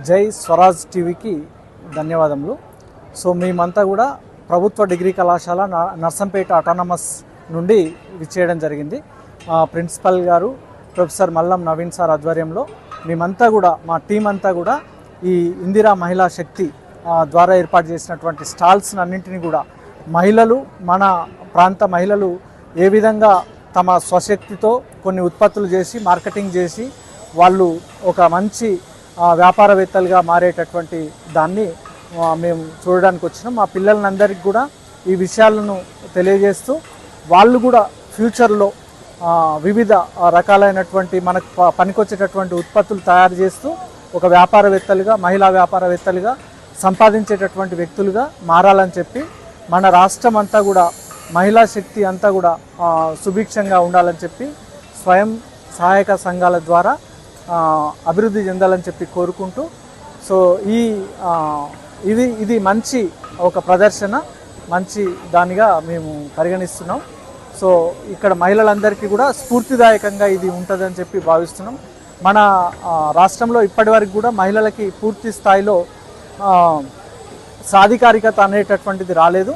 జై స్వరాజ్ టీవీకి ధన్యవాదములు. సో మేమంతా కూడా ప్రభుత్వ డిగ్రీ కళాశాల నర్సంపేట అటానమస్ నుండి విచ్చేయడం జరిగింది. ప్రిన్సిపల్ గారు ప్రొఫెసర్ మల్లం నవీన్ సార్ ఆధ్వర్యంలో మేమంతా కూడా మా టీం అంతా కూడా ఈ ఇందిరా మహిళా శక్తి ద్వారా ఏర్పాటు చేసినటువంటి స్టాల్స్ అన్నింటినీ కూడా మహిళలు, మన ప్రాంత మహిళలు ఏ విధంగా తమ స్వశక్తితో కొన్ని ఉత్పత్తులు చేసి మార్కెటింగ్ చేసి వాళ్ళు ఒక మంచి వ్యాపారవేత్తలుగా మారేటటువంటి దాన్ని మేము చూడడానికి వచ్చినాం. మా పిల్లలందరికీ కూడా ఈ విషయాలను తెలియజేస్తూ వాళ్ళు కూడా ఫ్యూచర్లో వివిధ రకాలైనటువంటి మనకు పనికొచ్చేటటువంటి ఉత్పత్తులు తయారు చేస్తూ ఒక వ్యాపారవేత్తలుగా, మహిళా వ్యాపారవేత్తలుగా సంపాదించేటటువంటి వ్యక్తులుగా మారాలని చెప్పి మన రాష్ట్రం అంతా కూడా మహిళా శక్తి అంతా కూడా సుభిక్షంగా ఉండాలని చెప్పి స్వయం సహాయక సంఘాల ద్వారా అభివృద్ధి చెందాలని చెప్పి కోరుకుంటూ, సో ఇది మంచి ఒక ప్రదర్శన, మంచి దానిగా మేము పరిగణిస్తున్నాం. సో ఇక్కడ మహిళలందరికీ కూడా స్ఫూర్తిదాయకంగా ఇది ఉంటుందని చెప్పి భావిస్తున్నాం. మన రాష్ట్రంలో ఇప్పటి వరకు కూడా మహిళలకి పూర్తి స్థాయిలో సాధికారికత అనేటటువంటిది రాలేదు.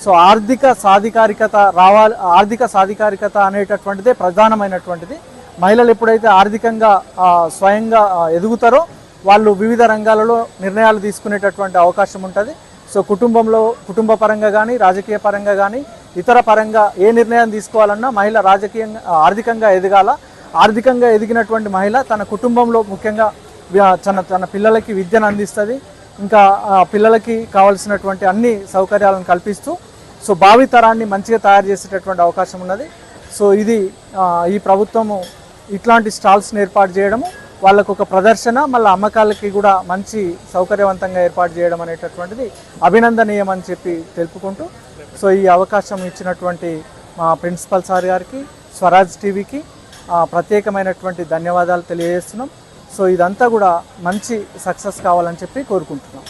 సో ఆర్థిక సాధికారికత అనేటటువంటిదే ప్రధానమైనటువంటిది. మహిళలు ఎప్పుడైతే ఆర్థికంగా స్వయంగా ఎదుగుతారో వాళ్ళు వివిధ రంగాలలో నిర్ణయాలు తీసుకునేటటువంటి అవకాశం ఉంటుంది. సో కుటుంబ పరంగా కానీ, రాజకీయ పరంగా కానీ, ఇతర పరంగా ఏ నిర్ణయం తీసుకోవాలన్నా మహిళ ఆర్థికంగా ఎదగాల. ఆర్థికంగా ఎదిగినటువంటి మహిళ తన కుటుంబంలో ముఖ్యంగా తన పిల్లలకి విద్యను అందిస్తుంది. ఇంకా పిల్లలకి కావాల్సినటువంటి అన్ని సౌకర్యాలను కల్పిస్తూ సో భావితరాన్ని మంచిగా తయారు చేసేటటువంటి అవకాశం ఉన్నది. సో ఈ ప్రభుత్వము ఇట్లాంటి స్టాల్స్ని ఏర్పాటు చేయడము, వాళ్ళకు ఒక ప్రదర్శన, మళ్ళీ అమ్మకాలకి కూడా మంచి సౌకర్యవంతంగా ఏర్పాటు చేయడం అనేటటువంటిది అభినందనీయం అని చెప్పి తెలుపుకుంటూ, సో ఈ అవకాశం ఇచ్చినటువంటి మా ప్రిన్సిపల్ సార్ గారికి, స్వరాజ్ టీవీకి ప్రత్యేకమైనటువంటి ధన్యవాదాలు తెలియజేస్తున్నాం. సో ఇదంతా కూడా మంచి సక్సెస్ కావాలని చెప్పి కోరుకుంటున్నాం.